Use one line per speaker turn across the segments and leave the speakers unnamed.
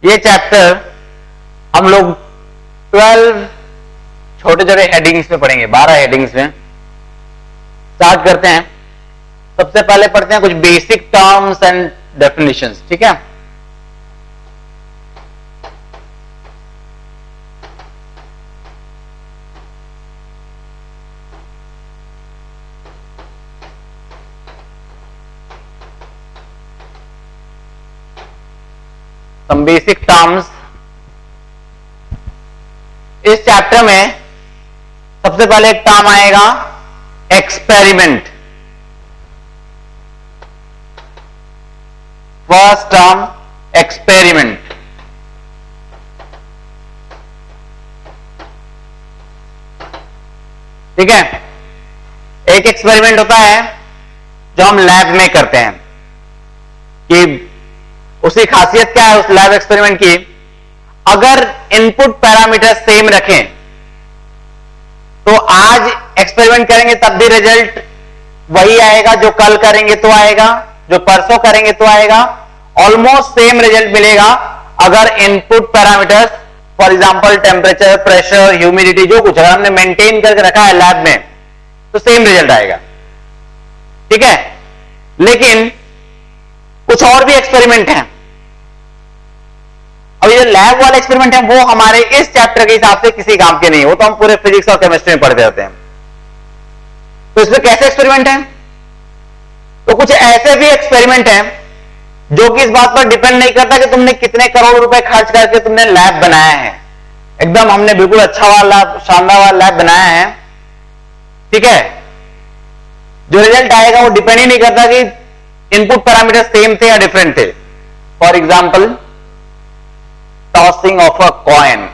ये चैप्टर हम लोग 12 छोटे छोटे हेडिंग्स में पढ़ेंगे, 12 हेडिंग्स में। स्टार्ट करते हैं। सबसे पहले पढ़ते हैं कुछ बेसिक टर्म्स एंड डेफिनेशंस, ठीक है। Some basic terms. इस चैप्टर में सबसे पहले एक टर्म आएगा एक्सपेरिमेंट। First term experiment. ठीक है। एक एक्सपेरिमेंट होता है जो हम लैब में करते हैं, कि उसकी खासियत क्या है उस लैब एक्सपेरिमेंट की। अगर इनपुट पैरामीटर सेम रखें तो आज एक्सपेरिमेंट करेंगे तब भी रिजल्ट वही आएगा, जो कल करेंगे तो आएगा, जो परसों करेंगे तो आएगा, ऑलमोस्ट सेम रिजल्ट मिलेगा। अगर input parameters for example temperature, pressure, humidity, जो कुछ अगर हमने मेंटेन करके रखा है लैब में तो सेम रिजल्ट आएगा, ठीक है। लेकिन कुछ और भी एक्सपेरिमेंट हैं। अब ये लैब वाले एक्सपेरिमेंट है वो हमारे इस चैप्टर के हिसाब से किसी काम के नहीं, वो तो हम पूरे फिजिक्स और केमिस्ट्री में पढ़ते रहते हैं। तो इसमें कैसे एक्सपेरिमेंट है? तो कुछ ऐसे भी एक्सपेरिमेंट हैं जो कि इस बात पर डिपेंड नहीं करता कि तुमने कितने करोड़ रुपए खर्च करके तुमने लैब बनाया है। एकदम हमने बिल्कुल अच्छा वाला शानदार वाला लैब बनाया है, ठीक है। जो रिजल्ट आएगा वो डिपेंड ही नहीं करता कि इनपुट पैरामीटर सेम थे या डिफरेंट थे। For example tossing of a coin.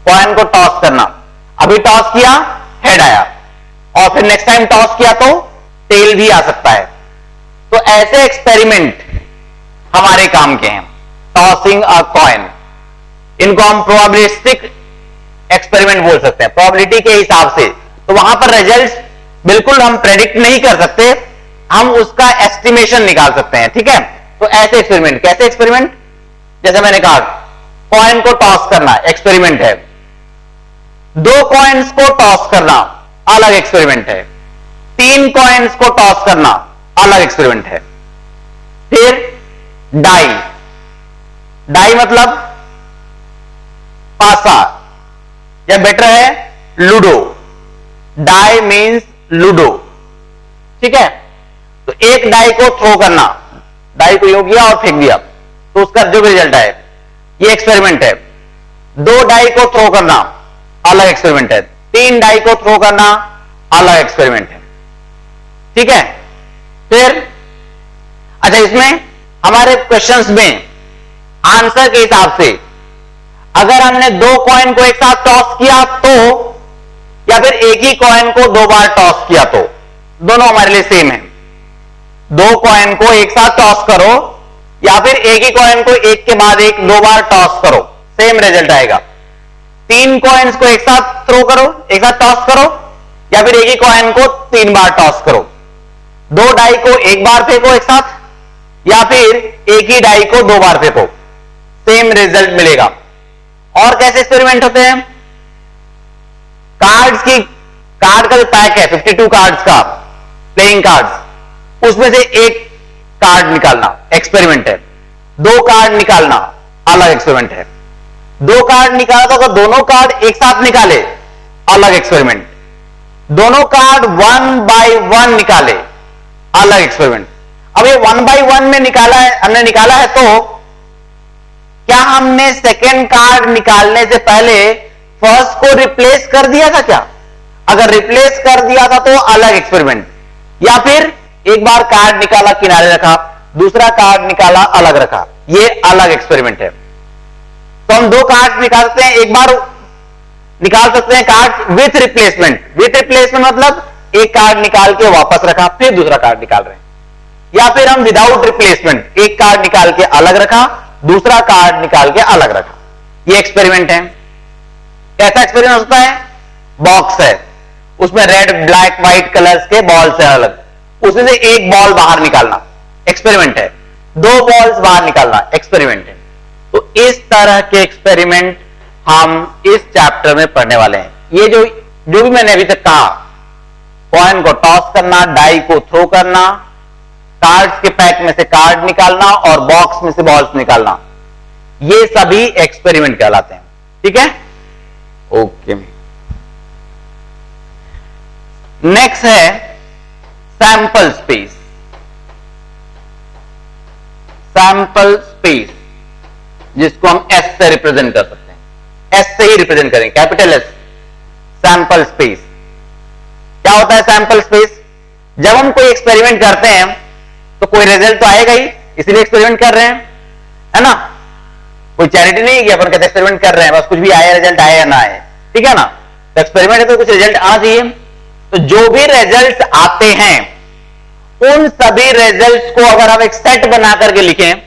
Coin को टॉस करना, अभी टॉस किया हेड आया और फिर नेक्स्ट टाइम टॉस किया तो टेल भी आ सकता है। तो ऐसे एक्सपेरिमेंट हमारे काम के हैं, टॉसिंग अ कॉइन। इनको हम प्रोबेबिलिस्टिक एक्सपेरिमेंट बोल सकते हैं, प्रोबेबिलिटी के हिसाब से। तो वहां पर रिजल्ट्स बिल्कुल हम प्रेडिक्ट नहीं कर सकते, हम उसका एस्टिमेशन निकाल सकते हैं, ठीक है। तो ऐसे एक्सपेरिमेंट, कैसे एक्सपेरिमेंट? जैसे मैंने कहा कॉइन को टॉस करना एक्सपेरिमेंट है, 2 कॉइन्स को टॉस करना अलग एक्सपेरिमेंट है, 3 कॉइन्स को टॉस करना अलग एक्सपेरिमेंट है। फिर डाई। डाई मतलब पासा या बेटर है लूडो। डाई मींस लूडो, ठीक है। तो एक डाई को थ्रो करना, डाई को यूं किया और फेंक दिया तो उसका जो भी रिजल्ट आए, ये एक्सपेरिमेंट है। 2 डाई को थ्रो करना अलग एक्सपेरिमेंट है, 3 डाई को थ्रो करना अलग एक्सपेरिमेंट है, ठीक है। फिर अच्छा, इसमें हमारे क्वेश्चंस में आंसर के हिसाब से अगर हमने 2 कॉइन को एक साथ टॉस किया तो, या फिर एक ही कॉइन को 2 बार टॉस किया तो, दोनों हमारे लिए सेम है। 2 कॉइन को एक साथ टॉस करो या फिर एक ही कॉइन को एक के बाद एक 2 बार टॉस करो, सेम रिजल्ट आएगा। 3 कॉइन्स को एक साथ थ्रो करो, एक साथ टॉस करो, या फिर एक ही कॉइन को 3 बार टॉस करो। 2 डाई को एक बार फेंको एक साथ, या फिर एक ही डाई को 2 बार फेंको, सेम रिजल्ट मिलेगा। और कैसे एक्सपेरिमेंट होते हैं? कार्ड का जो पैक है 52 कार्ड्स का, प्लेइंग कार्ड्स, उसमें से एक कार्ड निकालना एक्सपेरिमेंट है। 2 कार्ड निकालना अलग एक्सपेरिमेंट है। 2 कार्ड निकाला तो अगर दोनों कार्ड एक साथ निकाले अलग एक्सपेरिमेंट। दोनों कार्ड 1 बाय 1 निकाले अलग एक्सपेरिमेंट। अब ये 1 बाय 1 में हमने निकाला है तो क्या हमने सेकेंड कार्ड निकालने से पहले फर्स्ट को रिप्लेस कर दिया था क्या? अगर रिप्लेस कर दिया था तो अलग एक्सपेरिमेंट, या फिर एक बार कार्ड निकाला किनारे रखा, दूसरा कार्ड निकाला अलग रखा, ये अलग एक्सपेरिमेंट है। तो हम 2 कार्ड निकाल सकते हैं, एक बार निकाल सकते हैं card with replacement. With replacement मतलब एक कार्ड निकाल के वापस रखा फिर दूसरा कार्ड निकाल रहे हैं, या फिर हम विदाउट रिप्लेसमेंट एक कार्ड निकाल के अलग रखा, दूसरा कार्ड निकाल के अलग रखा, ये एक्सपेरिमेंट है। कैसा एक्सपेरिमेंट होता है? बॉक्स है, उसमें रेड, ब्लैक, व्हाइट कलर्स के बॉल्स है अलग, उसमें से एक बॉल बाहर निकालना एक्सपेरिमेंट है। 2 बॉल्स बाहर निकालना एक्सपेरिमेंट है। तो इस तरह के एक्सपेरिमेंट हम इस चैप्टर में पढ़ने वाले हैं। ये जो भी मैंने अभी तक कहा, कॉइन को टॉस करना, डाई को थ्रो करना, कार्ड्स के पैक में से कार्ड निकालना और बॉक्स में से बॉल्स निकालना, ये सभी एक्सपेरिमेंट कहलाते हैं। ठीक है, ओके। नेक्स्ट है सैंपल स्पेस। सैंपल स्पेस जिसको हम एस से रिप्रेजेंट कर सकते हैं, एस से ही रिप्रेजेंट करें, कैपिटल एस, सैंपल स्पेस। क्या होता है सैंपल स्पेस? जब हम कोई एक्सपेरिमेंट करते हैं तो कोई रिजल्ट तो आएगा ही, इसीलिए एक्सपेरिमेंट कर रहे हैं, है ना। कोई चैरिटी नहीं है कि अपन कहते एक्सपेरिमेंट कर रहे हैं बस कुछ भी आया रिजल्ट आए या ना आए, ठीक है ना। तो एक्सपेरिमेंट है तो कुछ रिजल्ट आना चाहिए। तो जो भी रिजल्ट आते हैं उन सभी रिजल्ट्स को अगर हम एक सेट बना करके लिखें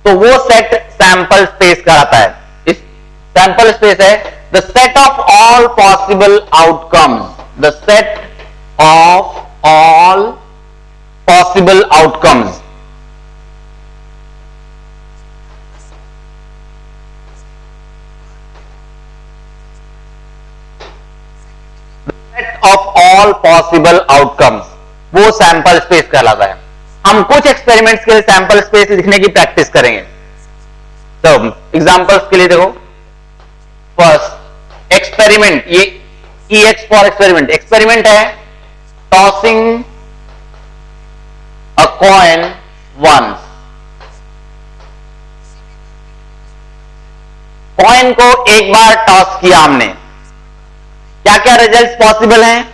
तो वो सेट सैंपल स्पेस कहलाता है। इस सैंपल स्पेस है the set of all possible outcomes, the set of all possible outcomes. Set of all possible outcomes, वो सैंपल स्पेस कहलाता है। हम कुछ एक्सपेरिमेंट्स के लिए सैंपल स्पेस लिखने की प्रैक्टिस करेंगे। तो एग्जांपल्स के लिए देखो, फर्स्ट एक्सपेरिमेंट, ये EX फॉर एक्सपेरिमेंट। एक्सपेरिमेंट है tossing a coin once. Coin को एक बार टॉस किया हमने, क्या क्या रिजल्ट्स पॉसिबल हैं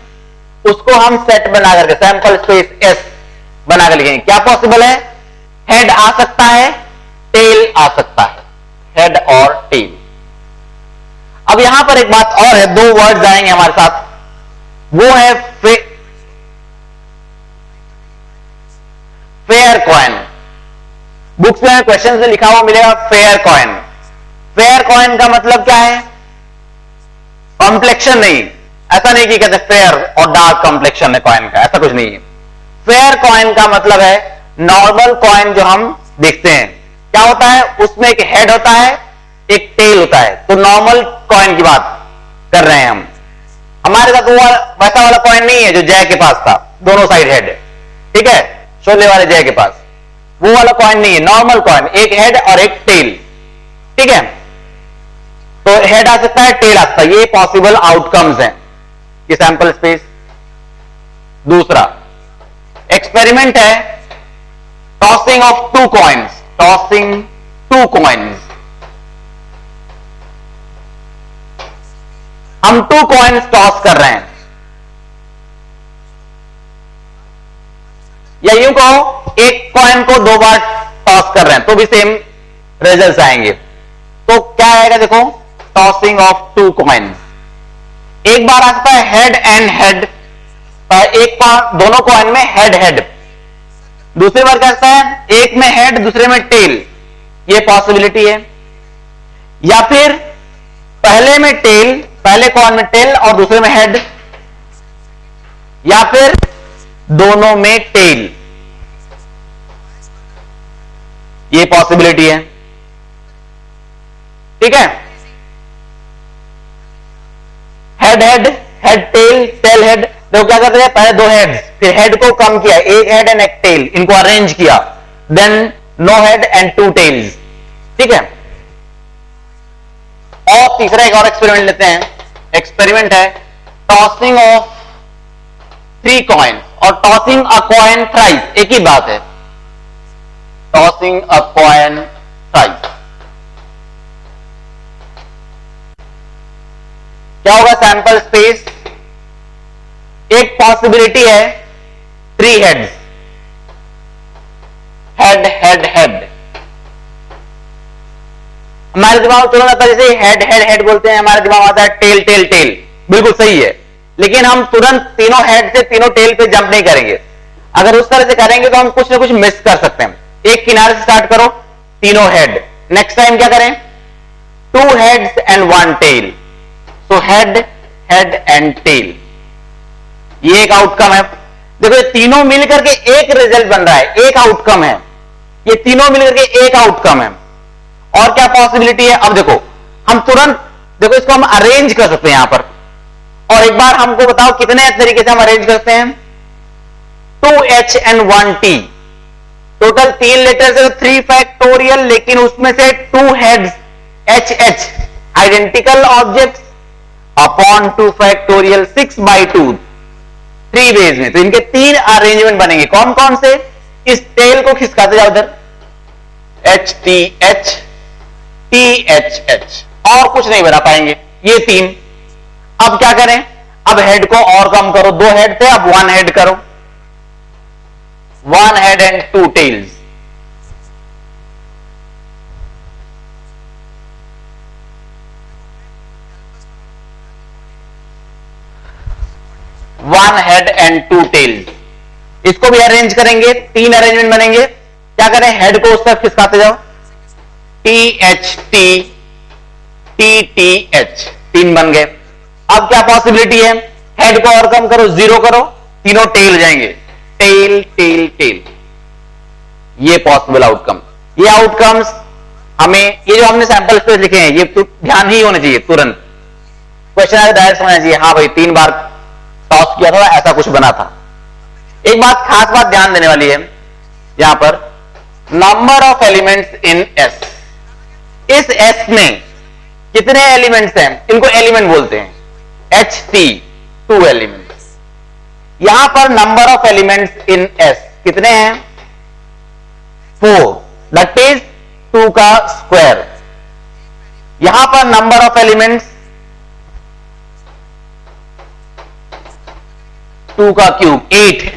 उसको हम सेट बना करके सैंपल स्पेस एस बना कर लिखेंगे। क्या पॉसिबल है? हेड आ सकता है, टेल आ सकता है, हेड और टेल। अब यहां पर एक बात और है, दो वर्ड्स आएंगे हमारे साथ, वो है फेयर कॉइन। बुक्स में क्वेश्चन में लिखा हुआ मिलेगा फेयर कॉइन। फेयर कॉइन का मतलब क्या है? कॉम्प्लेक्शन नहीं, ऐसा नहीं कि कहते फेयर और डार्क कॉम्प्लेक्शन है कॉइन का, ऐसा कुछ नहीं है। फेयर कॉइन का मतलब है नॉर्मल कॉइन जो हम देखते हैं, क्या होता है उसमें एक हेड होता है, एक टेल होता है। तो नॉर्मल कॉइन की बात कर रहे हैं हम। हमारे साथ वो वैसा वाला कॉइन नहीं है जो जय के पास था, दोनों साइड हेड, ठीक है, शोले वाले जय के पास वो वाला कॉइन नहीं है, नॉर्मल कॉइन, एक हेड और एक टेल, ठीक है। तो हेड आ सकता है, टेल आ सकता है, ये पॉसिबल आउटकम्स हैं, ये सैंपल स्पेस। दूसरा एक्सपेरिमेंट है tossing of two coins, tossing two coins. हम टू कॉइन्स टॉस कर रहे हैं, या यूं कहो एक कॉइन को दो बार टॉस कर रहे हैं तो भी सेम रिजल्ट्स आएंगे। तो क्या आएगा देखो, टॉसिंग ऑफ टू कॉइन्स। एक बार आ सकता है हेड एंड हेड, एक दोनों कॉइन में हेड हेड। दूसरी बार क्या सकता है एक में हेड दूसरे में टेल, ये पॉसिबिलिटी है। या फिर पहले में टेल, पहले कॉइन में टेल और दूसरे में हेड, या फिर दोनों में टेल, ये पॉसिबिलिटी है, ठीक है। Head head, head tail, tail head. देखो क्या करते हैं, पहले दो हेड्स, फिर हेड को कम किया, एक हेड एंड एक टेल, इनको अरेंज किया, then no head and two tails, ठीक है। और तीसरा एक और एक्सपेरिमेंट लेते हैं। एक्सपेरिमेंट है टॉसिंग ऑफ थ्री कॉइन और टॉसिंग अ कॉइन थ्राइस, एक ही बात है, टॉसिंग अ कॉइन थ्राइस। क्या होगा सैंपल स्पेस? एक पॉसिबिलिटी है three heads, head head head. हमारे दिमाग में तुरंत आता है, जैसे हेड हेड हेड बोलते हैं हमारे दिमाग में आता है टेल टेल टेल, बिल्कुल सही है। लेकिन हम तुरंत तीनों हेड से तीनों टेल पे जंप नहीं करेंगे। अगर उस तरह से करेंगे तो हम कुछ ना कुछ मिस कर सकते हैं। एक किनारे से स्टार्ट करो, तीनों हेड, नेक्स्ट टाइम क्या करें, two heads and one tail, so head head and tail, ये एक आउटकम है। देखो ये तीनों मिलकर के एक रिजल्ट बन रहा है, एक आउटकम है, ये तीनों मिलकर के एक आउटकम है। और क्या पॉसिबिलिटी है? अब देखो, हम तुरंत देखो इसको हम अरेंज कर सकते हैं यहां पर, और एक बार हमको बताओ कितने तरीके से हम अरेंज करते हैं? 2h and 1t, total 3 letters है तो 3 फैक्टोरियल, लेकिन उसमें से 2 heads HH identical objects upon 2 factorial 6/2 3 ways में, तो इनके 3 अरेंजमेंट बनेंगे। कौन कौन से? इस टेल को खिसकाते जाओ उधर, HTH THH, और कुछ नहीं बना पाएंगे ये 3। अब क्या करें? अब हेड को और कम करो, 2 हेड थे अब 1 हेड करो, 1 head and 2 tails। One head and 2 tails, इसको भी अरेंज करेंगे, 3 अरेंजमेंट बनेंगे। क्या करें? हेड को उस तरफ खिसकाते जाओ, THT TTH, 3 बन गए। अब क्या पॉसिबिलिटी है? हेड को और कम करो, 0 करो, तीनों टेल जाएंगे, टेल टेल टेल, ये पॉसिबल आउटकम। ये आउटकम्स हमें, ये जो हमने सैंपल स्पेस लिखे हैं, ये तो ध्यान ही होना चाहिए, तुरंत क्वेश्चन आए डायरेक्ट समझना चाहिए, हाँ भाई 3 बार टॉस किया था ऐसा कुछ बना था। एक बात, खास बात ध्यान देने वाली है यहां पर, number of elements in S. इस एस में कितने एलिमेंट्स हैं? इनको एलिमेंट बोलते हैं, HT 2 एलिमेंट्स। यहां पर number of elements in S कितने हैं? 4, दैट इज 2 का स्क्वायर। यहां पर नंबर ऑफ एलिमेंट्स 2 का क्यूब 8 है।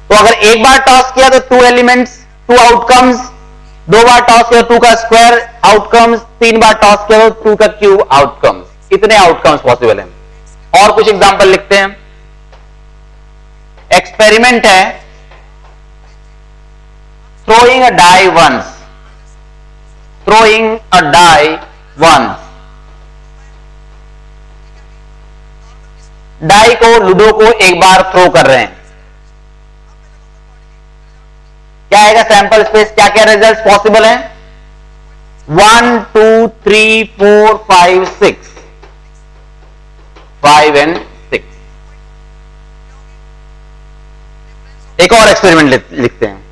तो अगर एक बार टॉस किया तो 2 एलिमेंट्स 2 आउटकम्स, 2 बार टॉस किया 2 का स्क्वायर आउटकम्स, 3 बार टॉस किया तो 2 का क्यूब आउटकम्स। इतने आउटकम्स पॉसिबल हैं। और कुछ एग्जांपल लिखते हैं। एक्सपेरिमेंट है, throwing a die once, throwing a die once। Die को, लूडो को एक बार थ्रो कर रहे हैं, क्या आएगा सैंपल स्पेस? क्या क्या रिजल्ट पॉसिबल है? 1 2 3 4 5 6, 5 and 6। एक और एक्सपेरिमेंट लिखते हैं।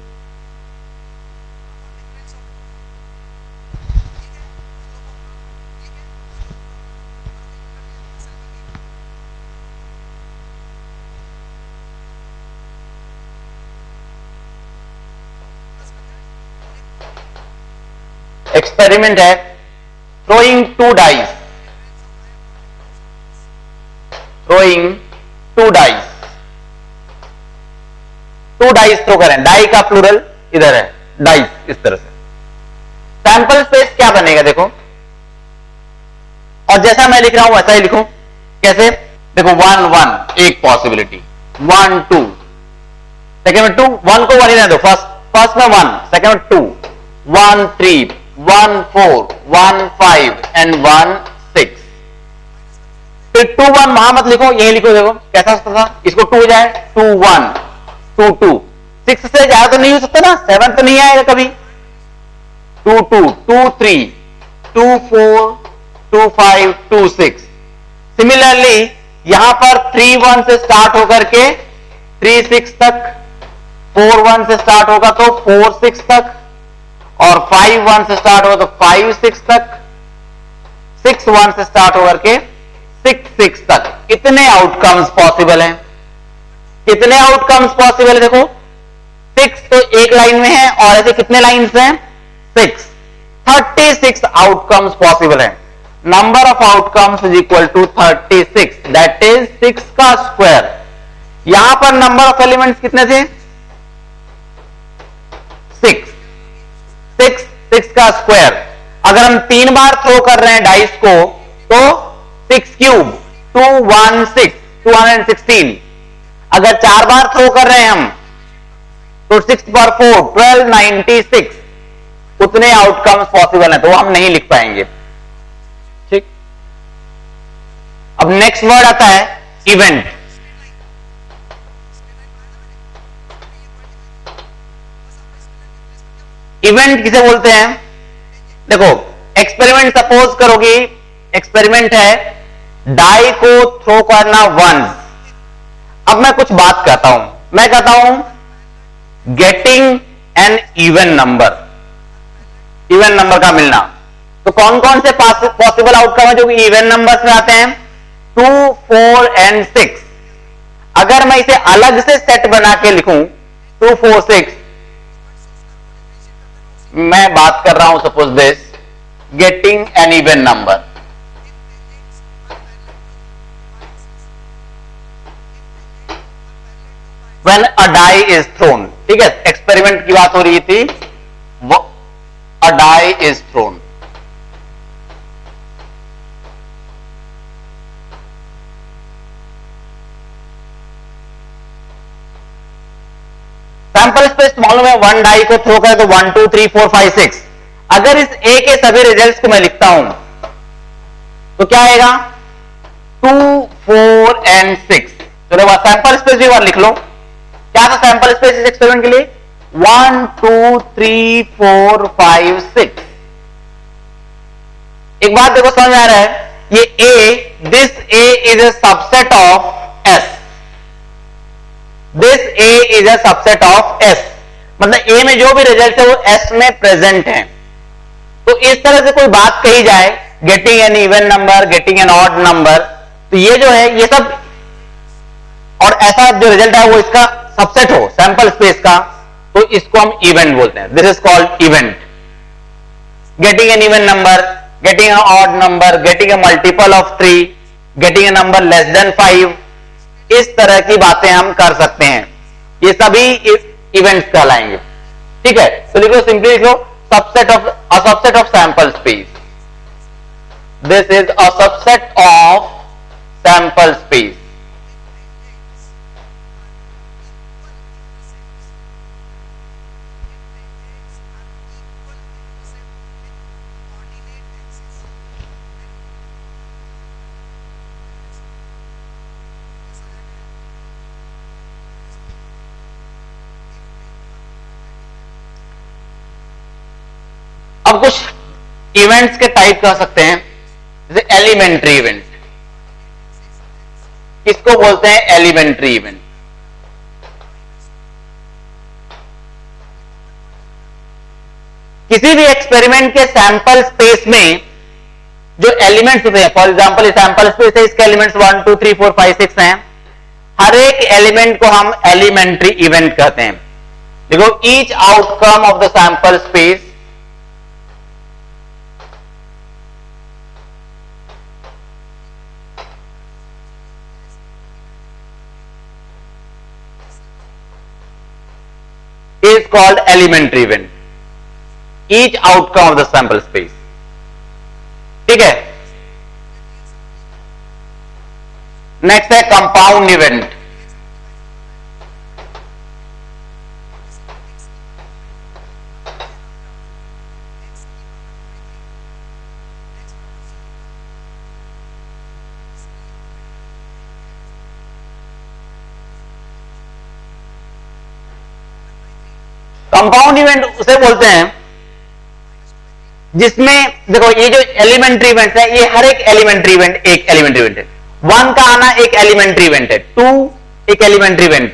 एक्सपेरिमेंट है, throwing 2 dice, throwing 2 dice, 2 dice throw करें। डाई का प्लूरल इधर है, डाइस, इस तरह से। सैंपल स्पेस क्या बनेगा देखो, और जैसा मैं लिख रहा हूं वैसा ही लिखूं। कैसे? देखो 1 1 एक पॉसिबिलिटी, 1 2, सेकेंड में 2, 1 को 1 ही रहने दो, फर्स्ट में 1, सेकेंड में 2, 1 3 1 4 1 5 एंड 1 6। फिर 2 1 वहां मत लिखो, यही लिखो। देखो कैसा सकता था, इसको 2 जाए 2 1 2 2, 6 से ज्यादा तो नहीं हो सकता ना, 7 तो नहीं आएगा कभी। 2 2 2 3 2 4 2 5 2 6। सिमिलरली यहां पर 3 1 से स्टार्ट होकर के 3 6 तक, 4 1 से स्टार्ट होगा तो 4 6 तक, और 5 1 से स्टार्ट होगा तो 5 6 तक, 6 1 से स्टार्ट होकर के 6 6 तक। इतने आउटकम्स पॉसिबल हैं। कितने आउटकम्स पॉसिबल है देखो, 6 तो एक लाइन में है, और ऐसे कितने लाइन्स हैं? 6, 36 आउटकम्स पॉसिबल है। Number of outcomes is equal to 36, that is 6 का स्क्वायर। यहां पर नंबर ऑफ एलिमेंट्स कितने थे? 6 का स्क्वायर। अगर हम 3 बार थ्रो कर रहे हैं डाइस को तो 6 क्यूब 216, 216। अगर 4 बार थ्रो कर रहे हैं हम तो 6 पर 4 1296। उतने आउटकम्स पॉसिबल है, तो हम नहीं लिख पाएंगे। ठीक, अब नेक्स्ट वर्ड आता है इवेंट। इवेंट किसे बोलते हैं? देखो एक्सपेरिमेंट सपोज करोगी, एक्सपेरिमेंट है डाई को थ्रो करना वंस। अब मैं कुछ बात कहता हूं, मैं कहता हूं getting an even number, even number का मिलना। तो कौन कौन से पॉसिबल आउटकम है जो कि इवन नंबर्स में आते हैं? 2, 4 एंड 6। अगर मैं इसे अलग से सेट बना के लिखूं 2, 4, 6, मैं बात कर रहा हूं suppose this getting an even number. When a die is thrown, ठीक है, एक्सपेरिमेंट की बात हो रही थी, a die is thrown। Sample space मालूम है, वन डाई को थ्रो करें तो 1, 2, 3, 4, 5, 6। अगर इस ए के सभी रिजल्ट्स को मैं लिखता हूं तो क्या आएगा? 2, 4 एंड 6। चलो सैंपल स्पेस भी बार लिख लो। क्या था सैंपल स्पेस इस एक्सपेरिमेंट के लिए? 1, 2, 3, 4, 5, 6। एक बात देखो समझ आ रहा है, ये A, this A is a subset of S, this A is a subset of S, मतलब ए में जो भी रिजल्ट है वो एस में प्रेजेंट है। तो इस तरह से कोई बात कही जाए getting an even number, getting an odd number, तो ये जो है ये सब और ऐसा जो रिजल्ट है वो इसका सबसेट हो सैंपल स्पेस का, तो इसको हम इवेंट बोलते हैं। This is called event. Getting an even number, getting an odd number, getting a multiple of 3, getting a number less than 5, इस तरह की बातें हम कर सकते हैं। ये सभी इवेंट्स कहलाएंगे। ठीक है, तो लिखो, सिंपली लिखो subset of sample space. This is a subset of sample space. अब कुछ इवेंट्स के टाइप कह सकते हैं, जैसे एलिमेंट्री इवेंट। किसको बोलते हैं? Elementary event. किसी भी एक्सपेरिमेंट के सैंपल स्पेस में जो एलिमेंट्स होते हैं, फॉर एग्जांपल सैंपल स्पेस है, इसके एलिमेंट्स 1, 2, 3, 4, 5, 6 हैं। हर एक एलिमेंट को हम एलिमेंट्री इवेंट कहते हैं। देखो, each outcome of the sample space is called elementary event, each outcome of the sample space। ठीक है, नेक्स्ट है कंपाउंड इवेंट। कंपाउंड इवेंट उसे बोलते हैं जिसमें, देखो ये जो एलिमेंट्री इवेंट है, ये हर एक एलिमेंट्री इवेंट एक एलिमेंट्री इवेंट है। 1 का आना एक एलिमेंट्री इवेंट है, 2 एक एलिमेंट्री इवेंट,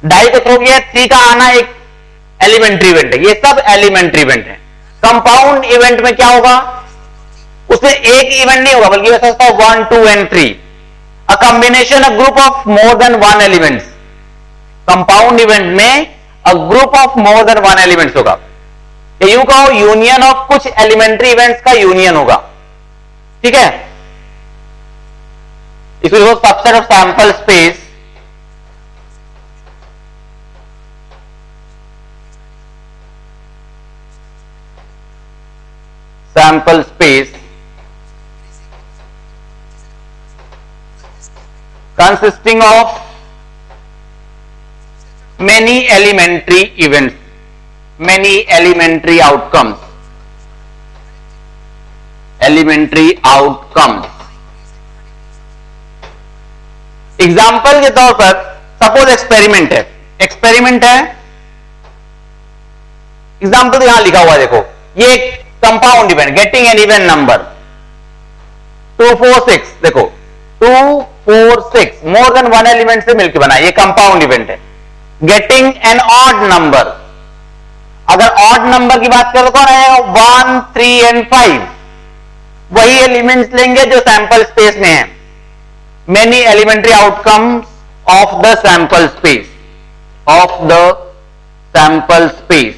डाई को थ्रो किया 3 का आना एक एलिमेंट्री इवेंट है। ये सब एलिमेंट्री इवेंट है। कंपाउंड इवेंट में क्या होगा? उसमें एक इवेंट नहीं होगा, बल्कि वैसा होता है 1, 2 and 3, a combination of group of more than 1 elements. Compound event में a group of more than 1 elements होगा। यूं कहो यूनियन ऑफ कुछ एलिमेंट्री इवेंट्स का यूनियन होगा। ठीक है, इसको subset of sample space, sample space consisting of many elementary events, many elementary outcomes, elementary outcomes। Example के तौर पर सपोज एक्सपेरिमेंट है, एक्सपेरिमेंट है, एग्जाम्पल तो यहां लिखा हुआ है, देखो ये एक compound event, getting an even number 2 4 6, देखो 2 4 6 मोर देन वन एलिमेंट से मिलकर बना, ये कंपाउंड इवेंट है। गेटिंग एन ऑड नंबर, अगर ऑड नंबर की बात करो कौन आएगा, 1 3 एंड 5, वही एलिमेंट्स लेंगे जो सैंपल स्पेस में है। Many elementary outcomes of the sample space, of the sample space,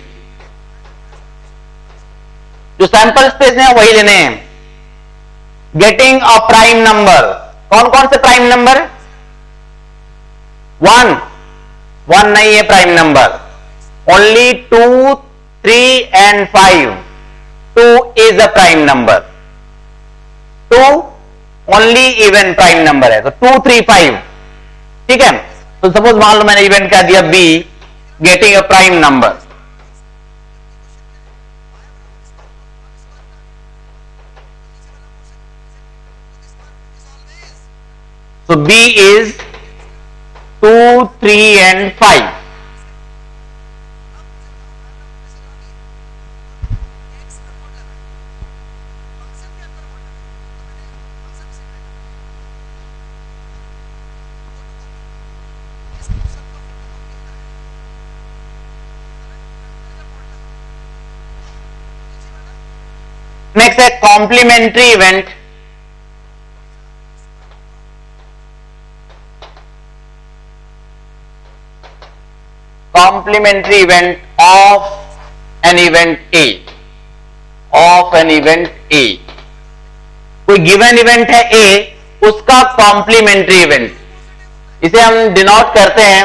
जो सैंपल स्पेस में है वही लेने हैं। गेटिंग अ प्राइम नंबर, कौन कौन से प्राइम नंबर, 1 नहीं है prime number, only 2 3 and 5, 2 is a prime number, 2 only even prime number है, तो 2 3 5, ठीक है। तो सपोज मान लो मैंने इवेंट क्या दिया B, getting a prime number, so B is 2 3 and 5, next है complementary event. Complementary event of an event A, of an event A, कोई गिवन इवेंट है ए, उसका कॉम्प्लीमेंट्री इवेंट, इसे हम डिनोट करते हैं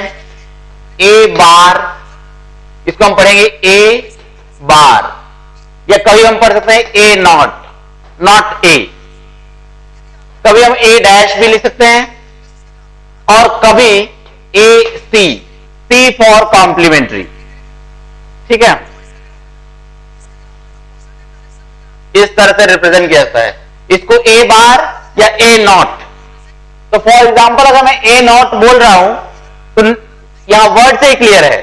ए बार, इसको हम पढ़ेंगे ए बार, या कभी हम पढ़ सकते हैं ए नॉट, नॉट ए, कभी हम ए डैश भी लिख सकते हैं, और कभी ए सी, सी फॉर कॉम्प्लीमेंट्री, ठीक है। इस तरह से रिप्रेजेंट किया जाता है इसको, ए बार या ए नॉट। तो फॉर एग्जांपल अगर मैं ए नॉट बोल रहा हूं तो यहां वर्ड से क्लियर है,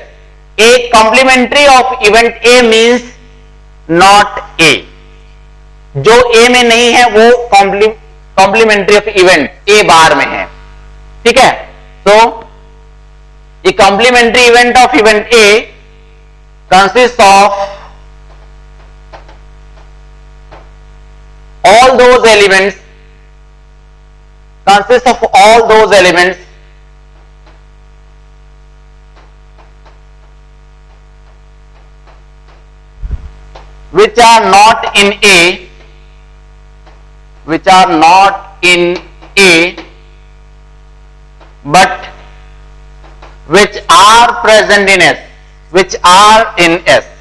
A complementary of event A means not A, जो ए में नहीं है वो complementary of event A bar में है, ठीक है। तो ये complementary event of event A consist of all those elements, consists of all those elements which are not in A, which are not in A but which are present in S, which are in S।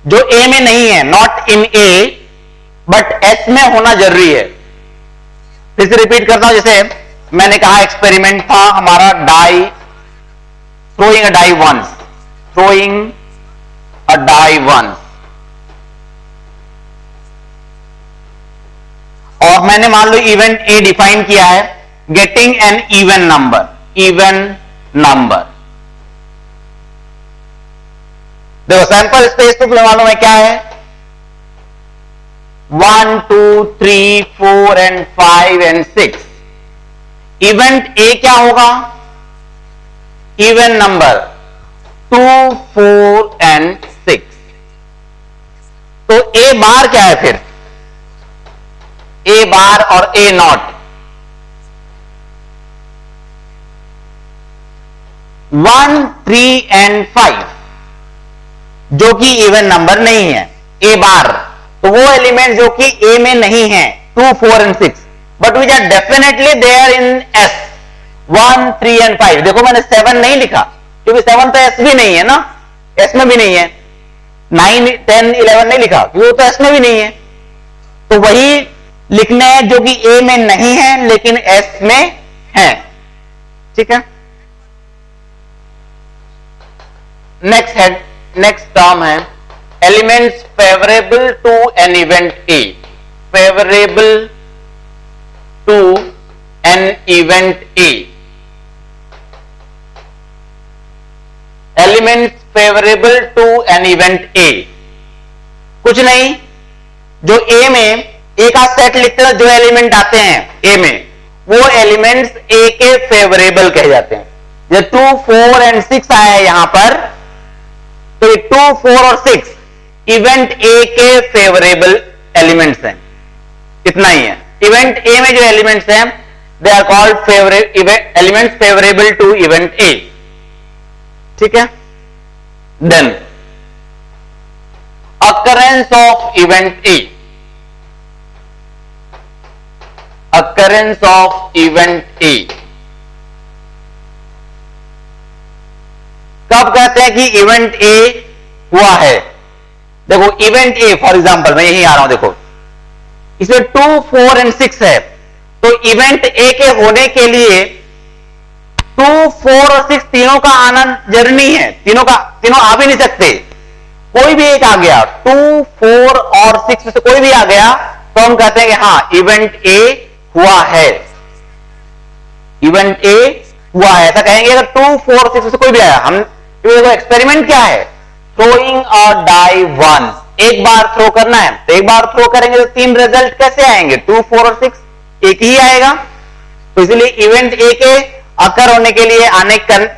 जो A में नहीं है, not in A but S में होना जरूरी है। फिर से रिपीट करता हूं, जैसे मैंने कहा एक्सपेरिमेंट था हमारा die, throwing a die once, throwing a die once, और मैंने मान लो इवेंट ए डिफाइन किया है, getting an even number, even number. देखो सैंपल स्पेस तो मालूम है क्या है, 1 2 3 4 एंड 5 एंड 6। इवेंट ए क्या होगा, इवन नंबर 2 4 एंड 6। तो ए बार क्या है फिर, ए बार और ए नॉट, 1 3 एंड 5 जो कि इवन नंबर नहीं है, ए बार, तो वो एलिमेंट जो कि ए में नहीं है 2 4 and 6 but which are definitely there in S 1 3 and 5। देखो मैंने 7 नहीं लिखा क्योंकि 7 तो एस भी नहीं है ना, एस में भी नहीं है, 9 10 11 नहीं लिखा क्योंकि वो तो एस में भी नहीं है। तो वही लिखना है जो कि ए में नहीं है लेकिन एस में है, ठीक है। नेक्स्ट हेड, नेक्स्ट टर्म है elements favourable to an event A, favourable to an event A. Elements favourable to an event A. कुछ नहीं, जो ए में ए का सेट लिखते हैं, जो एलिमेंट आते हैं ए में, वो एलिमेंट्स ए के फेवरेबल कहे जाते हैं। जब 2, 4 एंड 6 आया है यहां पर, तो 2, 4 और 6 इवेंट ए के फेवरेबल एलिमेंट्स हैं। इतना ही है। इवेंट ए में जो एलिमेंट्स हैं, they are called elements favourable to event A. ठीक है। Then occurrence of event A, occurrence of event A। कब कहते हैं कि इवेंट ए हुआ है? देखो इवेंट ए, फॉर एग्जांपल मैं यही आ रहा हूं, देखो इसमें 2, 4 एंड 6 है, तो इवेंट ए के होने के लिए 2, 4 और 6 तीनों का आना जरूरी है। तीनों आ भी नहीं सकते, कोई भी एक आ गया, 2, 4 और 6 में से कोई भी आ गया तो हम कहते हैं कि हाँ इवेंट ए हुआ है, इवेंट ए हुआ है, ऐसा कहेंगे। अगर 2, 4 और 6 में से कोई भी आया, हम एक्सपेरिमेंट क्या है, थ्रोइंग अ डाई वंस, एक बार थ्रो करना है, तो एक बार थ्रो करेंगे तो 3 रिजल्ट कैसे आएंगे, 2, 4 और 6 एक ही आएगा। तो इसलिए इवेंट ए के अकर होने के लिए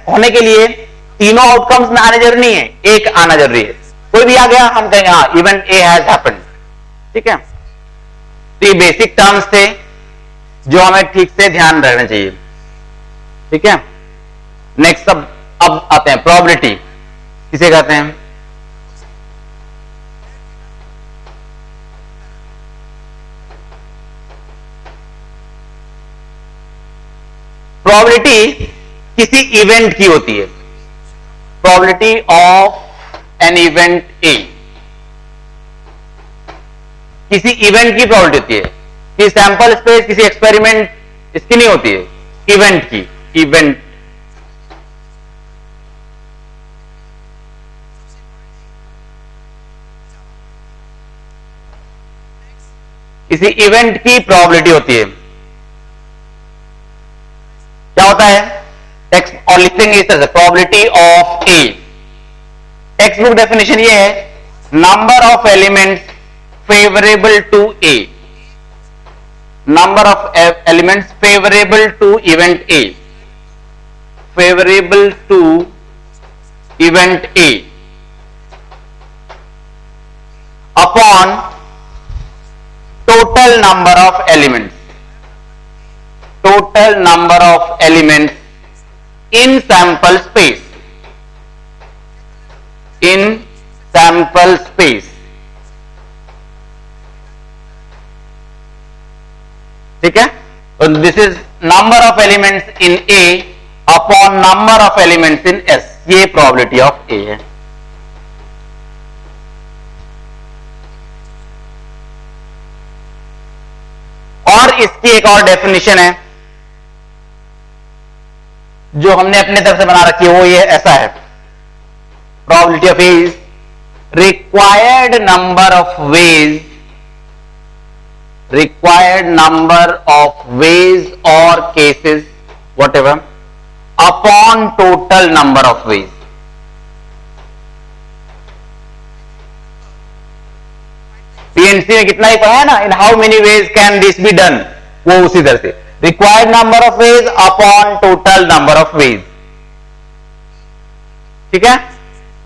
होने के लिए तीनों आउटकम्स में आने जरूरी नहीं है, एक आना जरूरी है। कोई भी आ गया हम कहेंगे हाँ इवेंट ए हैज हैपेंड। ठीक है। तो ये बेसिक टर्म्स थे जो हमें ठीक से ध्यान रखना चाहिए। ठीक है। नेक्स्ट अब आते हैं प्रोबेबिलिटी, किसे कहते हैं? प्रोबेबिलिटी किसी इवेंट की होती है, प्रोबेबिलिटी ऑफ एन इवेंट ए, किसी इवेंट की प्रोबेबिलिटी होती है। कि सैंपल स्पेस किसी एक्सपेरिमेंट इसकी नहीं होती है, इवेंट की। इवेंट किसी इवेंट की प्रोबेबिलिटी होती है। क्या होता है? टेक्स्ट और लिखेंगे इस तरह से, probability of A. Text book definition ये है, number of elements favourable to A, number of elements favourable to event A, favourable to event A upon total number of elements, total number of elements in sample space, in sample space। ठीक है। तो this is number of elements in A upon number of elements in S, ये probability of ए है। और इसकी एक और definition है जो हमने अपने तरफ से बना रखी है, वो ये ऐसा है, probability of A is required number of ways, required number of ways और cases whatever upon total number of ways. PNC में कितना ही पढ़ा है ना, in how many ways can this be done, वो उसी तरह से required number of ways upon total number of ways. ठीक है।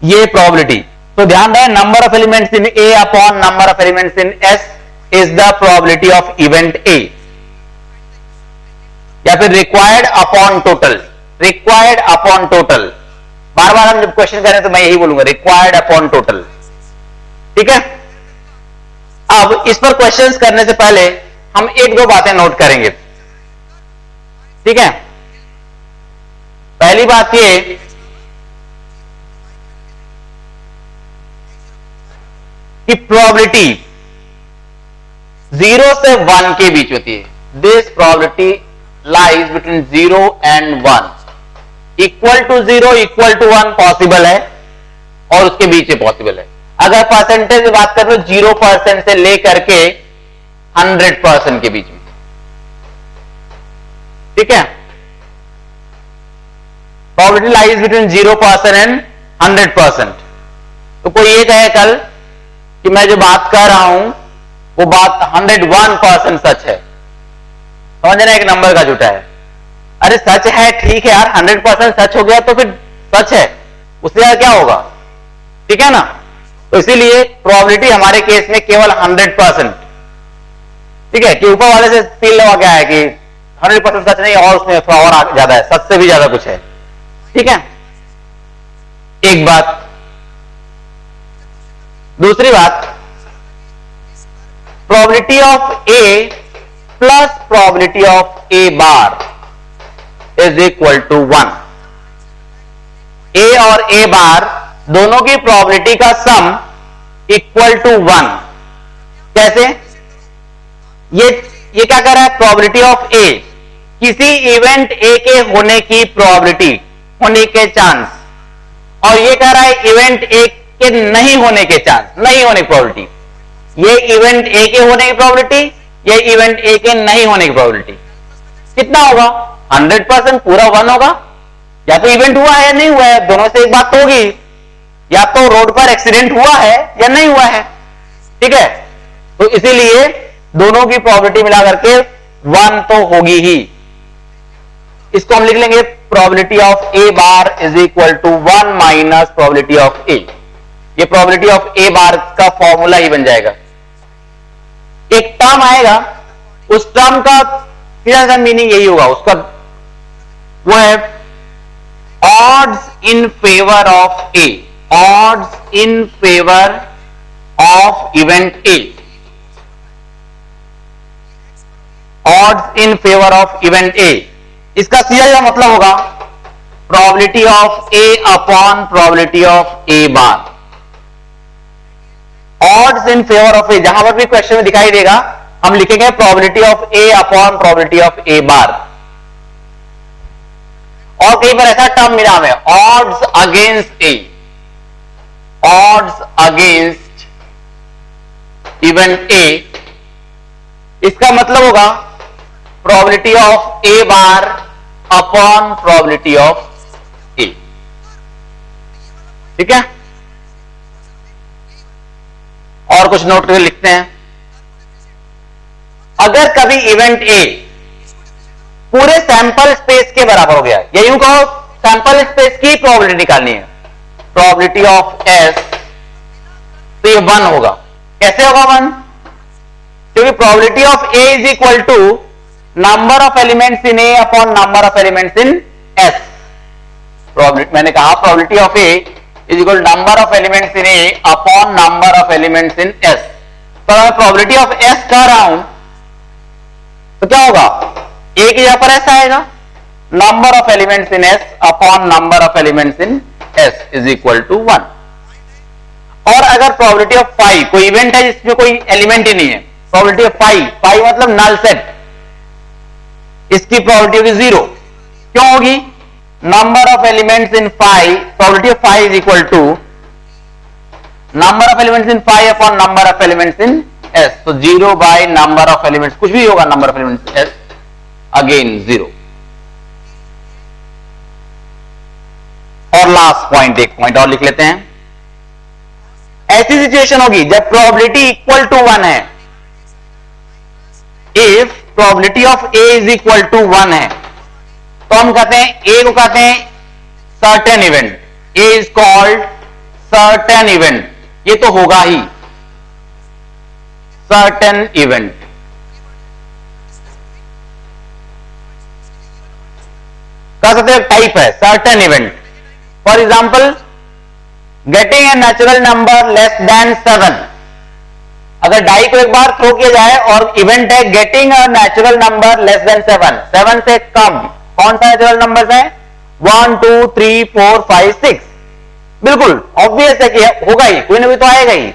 ये प्रोबेबिलिटी, तो ध्यान रहे, number of elements in A upon number of elements in S is the probability of event A, या फिर required upon total, required upon total. बार बार हम जब क्वेश्चन करें तो मैं यही बोलूंगा, रिक्वायर्ड अपॉन टोटल। ठीक है। अब इस पर क्वेश्चंस करने से पहले हम एक दो बातें नोट करेंगे। ठीक है। पहली बात ये कि प्रोबेबिलिटी 0 से 1 के बीच होती है। This probability lies between 0 and 1। Equal to 0 equal to 1 possible है और उसके बीच में पॉसिबल है। अगर परसेंटेज की बात करें तो 0% से लेकर के 100% के बीच में। ठीक है। Probability lies between 0% and 100%। तो कोई ये कहे कल कि मैं जो बात कर रहा हूं वो बात 101% सच है, समझना एक नंबर का झूठा है। अरे सच है ठीक है यार, 100% सच हो गया तो फिर सच है, उससे ज्यादा क्या होगा, ठीक है ना। तो इसीलिए प्रोबेबिलिटी हमारे केस में केवल 100%, ठीक है, कि ऊपर वाले से फील लगा क्या है कि 100% सच नहीं और उसमें थोड़ा और ज्यादा है, सच से भी ज्यादा कुछ है, ठीक है। एक बात। दूसरी बात, probability of A plus probability of A bar is equal to 1। A और ए बार दोनों की प्रोबेबिलिटी का सम इक्वल टू 1। कैसे? ये क्या कर रहा है, प्रोबेबिलिटी ऑफ ए, किसी इवेंट ए के होने की प्रोबेबिलिटी, होने के चांस, और ये कह रहा है इवेंट ए के नहीं होने के चांस, नहीं होने की प्रोबेबिलिटी। ये इवेंट ए के होने की प्रोबेबिलिटी, ये इवेंट ए के नहीं होने की प्रोबेबिलिटी कितना होगा, 100%, पूरा 1 होगा। या तो इवेंट हुआ है या नहीं हुआ है, दोनों से एक बात तो होगी, या तो रोड पर एक्सीडेंट हुआ है या नहीं हुआ है, ठीक है। तो इसीलिए दोनों की प्रोबेबिलिटी मिला करके 1 तो होगी ही। इसको हम लिख लेंगे probability of A bar is equal to 1 minus probability of A. ये प्रोबेबिलिटी ऑफ ए बार का फॉर्मूला ही बन जाएगा। एक टर्म आएगा, उस टर्म का सीधा मीनिंग यही होगा, उसका वो है odds in favour of A, odds in favour of event A, odds in favour of event A. इसका सीधा मतलब होगा probability of A upon probability of A bar. Odds in favour of A, जहां पर भी क्वेश्चन में दिखाई देगा हम लिखेंगे probability of A upon probability of A bar. और कहीं पर ऐसा टर्म मिला हमें, odds against A, odds against event A. इसका मतलब होगा probability of A bar upon probability of A, ठीक है। और कुछ नोट करके लिखते हैं। अगर कभी इवेंट ए पूरे सैंपल स्पेस के बराबर हो गया, या यूं कहो सैंपल स्पेस की प्रोबेबिलिटी निकालनी है, प्रोबेबिलिटी ऑफ एस, तो ये 1 होगा। कैसे होगा 1? क्योंकि probability of A is equal to number of elements in A upon number of elements in S. मैंने कहा probability of A is equal number of elements in A upon number of elements in S. तो मैं probability of S कह रहा हूं तो क्या होगा, ए की जगह पर एस आएगा, number of elements in S upon number of elements in S is equal to 1। और अगर प्रोबेबिलिटी ऑफ फाइव, कोई इवेंट है जिसमें कोई एलिमेंट ही नहीं है, प्रोबेबिलिटी ऑफ फाइव मतलब नल सेट, इसकी प्रोबेबिलिटी होगी 0। क्यों होगी? Number of elements in 5, probability of 5 is equal to number of elements in 5 upon number of elements in S. तो 0 बाय नंबर ऑफ एलिमेंट्स, कुछ भी होगा number of elements S, again 0। और last point, एक point और लिख लेते हैं। ऐसी सिचुएशन होगी जब प्रोबेबिलिटी इक्वल टू 1 है, if probability of A is equal to 1 है, तो हम कहते हैं ए को कहते हैं certain event, A is called certain event. ये तो होगा ही सर्टेन इवेंट। कह सकते हैं टाइप है certain event. For example getting a natural number less than 7। अगर डाई को एक बार थ्रो किया जाए और इवेंट है getting a natural number less than 7, 7 से कम कौन सा नेचुरल नंबर है? 1 2 3 4 5 6। बिल्कुल ऑब्वियस है कि होगा ही, कोई ना कोई तो आएगा ही।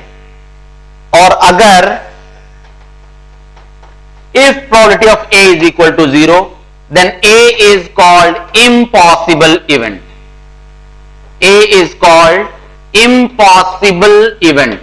और अगर if probability of A is equal to 0, then A is called impossible event. A is called impossible event.